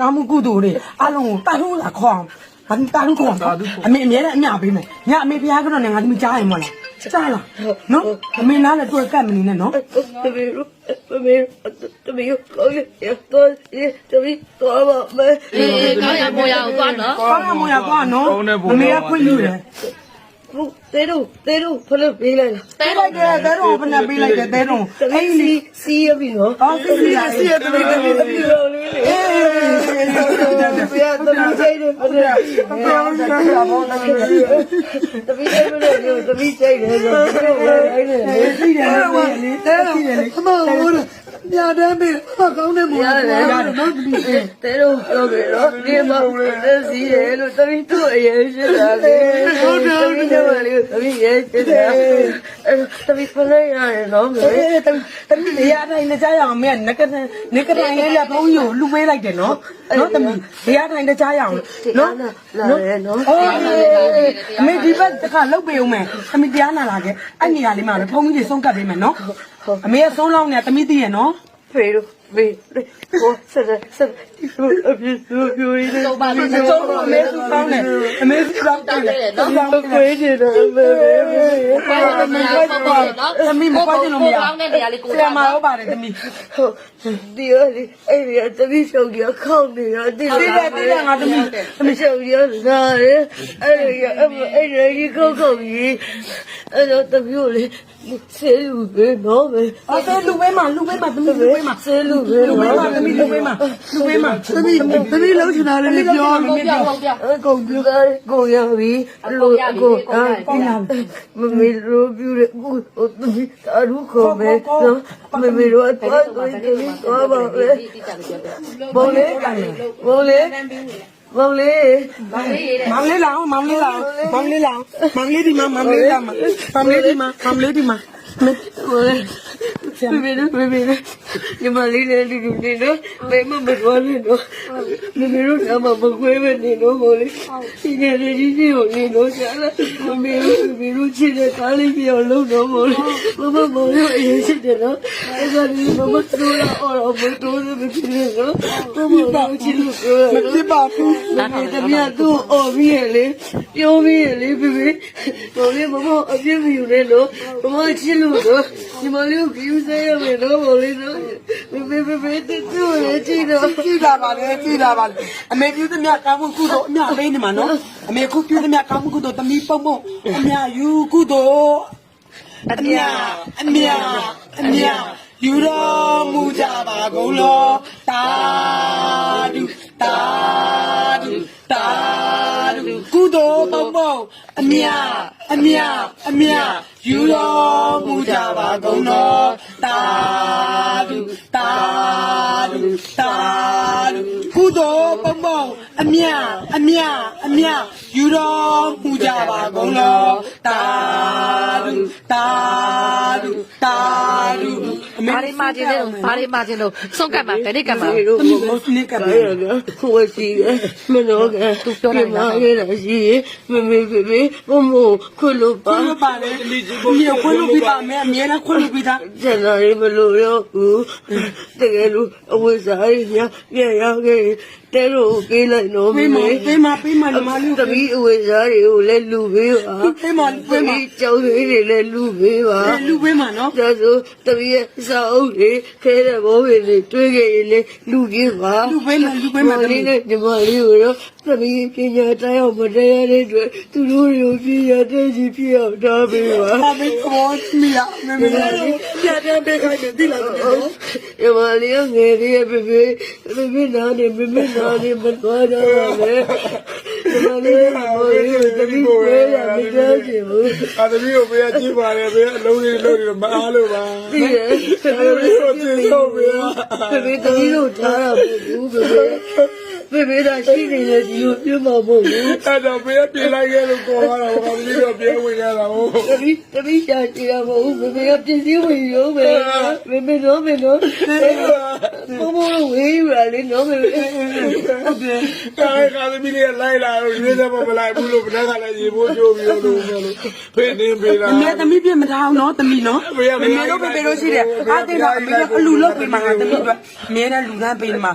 ကောင်းမှုကုသိုလ်တွေအားလုံးကိုတာထုံးလာခေါအောင်ငါတာထုံးခေါအောင်အမေအမြဲတမ်းအမြပေးမယ်ညအမေဖျားကတော့နေငါသမီးကြားရင်မလားကြားလားနော်အမေနားလည်းတွေ့ကတ်မနေနဲ့နော်တမီးကိုတော့တမီးတော့မမဲကောင်းရမောရအောင်သွားနော်ကောင်းရမောရသွားနော်အမေကခွင့်ယူတယ်တဲတို့ဖလို့ပေးလိုက်လားပေးလိုက်တယ်တဲတို့ဘယ်နဲ့ပေးလိုက်တယ်တဲတို့အဲ့စီးရပြီနော်အော်စီးရတမီးအေးတမီးစိတ်တယ်တမီးစိတ်တယ်ဆိုသိတယ်လေတဲတို့လေအမဟုတ်ညာတန်းပြီဟာကောင်းတယ်မို့ရတယ်နော်တမီးတဲတို့ပြောကြတော့ဒီမှာလက်စီးရလို့တမီးတို့အရင်ရှိတာလေဟုတ်တယ်တမီးရဲ့ရှိတာတမီးဖလိုက်ရတယ်နော်တမီးနေရာတိုင်းနဲ့ကြားရအောင်မင်းကနကတိုင်းလေးလက်ဖုံးကြီးကိုလူပေးလိုက်တယ်နော်နော်တမီးနေရာတိုင်းနဲ့ကြားရအောင်နော်လာရဲနော်အော်အမေဒီဘက်တခါလုတ်ပေးအောင်မယ်တမီးတရားနာလာခဲ့အဲ့နေရာလေးမှာပဲဖုံးကြီးတွေဆုံးကပ်ပေးမယ်နော်အမေကဆုံးလောင်းနေတမီးသိရနော်ဖေတို့ဖေကိုဆက်အပြည့်ပြိုးရည်တော့ပါလို့ဆုံးအမေစုကောင်းတယ်အမေစုကောင်းတယ်နော်ခွေးတယ်နော်ဘာလို့မရဘူးပေါ့နော်သမီးမပွားချင်လို့မရကောင်းတဲ့နေရာလေးကိုဆရာမဟုတ်ပါတယ်သမီးဒီရလေအဲ့ဒီတမီးရှုပ်ကြီးခေါင်းနေတော့တိတယ်ငါသမီးရှုပ်ကြီးနားရဲအဲ့ဒီခေါင်းကြီးအဲ့တော့တမီးကိုလေဆေးလူပဲနော်ပဲအဲ့ဒါလူပဲမှာသမီးလူပဲမှာဆေးလူပဲလူပဲမှာသမီးလူပဲမှာသမီးလုံးချင်တာလေးပြောမမေပြောကုန်ပြတာကိုရပြီလို့ကိုမမေလိုပြတဲ့ကိုသမီးအရုခေါ်မယ်နော်မမေလိုအတော့ကိုတော့ပါပဲဘောလေးမောင်လေးမောင်လေးလောင်ဒီမှာမောင်လေးဒီမှာညီမလေးနဲ့လူနေတော့ဘယ်မှမသွားနဲ့တော့မမေတို့ကမှမခွဲပဲနေတော့ကိုလေဒီနေ့လေးကြီးကိုနေတော့ရှာလာမမေတို့ချစ်တဲ့ကားလေးပြောင်းလို့တော့မို့လေမမေတို့အရင်ရှိတယ်နော်အဲ့ဒါဒီမမတို့လာအော်မတို့မဖြစ်နေတော့မမေတို့ချစ်လို့ပြောမဖြစ်ပါဘူးတမီးတို့အော်ပြီးရလေပြောပြီးရလေဖေတော်လေးမမအပြစ်မယူနဲ့လို့မမချစ်လို့တော့ညီမလေးကိုယူဆရမယ်နော်ဘောလေးနော်ဖေတူလေကြည့်တာပါလေအမေပြုသမျှကောင်းမှုကုသိုလ်အမြပေးနေမှာနော်အမေခုပြုသမျှကောင်းမှုကုသိုလ်တမီးပုံအမြယူကုသိုလ်အမြယူတော်မူကြပါကုန်လောတာဒုကုသိုလ်ပုံအမြယူတော်မူကြပါကုန်လောတာဒုကုသိုလ်ပုံအမြယူတော်မူကြပါကုန်လောတာဒုဘာတွေမှာခြင်းလို့ဆုံးကတ်မှာဘယ်နေ့ကတ်မှာနိကတ်ပါကိုယ်ရှိမနောကသူပြောလိုက်တာရတာရှိမမေမခွလို့ပါလေမြေခွလို့ပြီးပါမယ်အမြဲတမ်းခွလို့ပြီးသားကျန်တာရေမလို့ရောဘူးတကယ်လို့အဝိဇ္ဇာရရောက်ခဲ့တဲလို့ပေးလိုက်တော့ပေးမညီမလေးတမီးအဝိဇ္ဇာတွေကိုလည်းလူပေးပါပေးမကျောင်းလေးတွေလည်းလူပေးပါလူပေးမှာနော်ဒါဆိုတမီးရဲ့စာအုပ်တွေခဲတဲ့ဘောတွေတွေးခဲ့ရင်လည်းလူပေးပါလူပေးမှာတမီးနဲ့ညီမလေးကိုတော့တမီးပညာတိုင်းအောင်မတရားတဲ့အတွက်သူတို့တွေကိုပညာတဲ့ကြီးပြအောင်ထားပေးပါအမေကောမီယာမမေပြတဲ့ပေးခိုင်းတယ်ဒီလားညီမလေးငယ်လေးဖေနာနေမသွားတော့လေညီမလေးတမီးကိုရမကြားချင်ဘူးတမီးကိုပေးကြည့်ပါလေပေးအလုံးလေးလို့မအားလို့ပါဒီရဲ့တမီးကိုကြည့်တော့ပေးတမီးတို့ထားတာဘူးဖေဒါရှိနေလေဒီလိုပြမဖို့ဘူးအဲ့တော့ဖေပြေးလိုက်ခဲ့လို့ပေါ်လာတာဘာလို့တော့ပြေးဝင်ရတာဟုတ်တမီးရှာကြည့်ရမဟုတ်ဖေကပြင်းစည်းဝင်ရုံးပဲမေနော်ဘုံဝေးရလေနော်ဟုတ်တယ်ကာသမီးလေးလိုက်လာတော့ရွေးတယ်မလိုက်ဘူးလို့ဘယ်ကလည်းရေဖိုးကြိုးပြီးလို့ဖေနေပေးတာအမေသမီးပြမထားအောင်နော်သမီးနော်မေတို့ရှိတယ်အားတင်တော့အမေကအလူလုပ်ပေးမှာသမီးတို့အမြဲတမ်းလူလမ်းပေးနေမှာ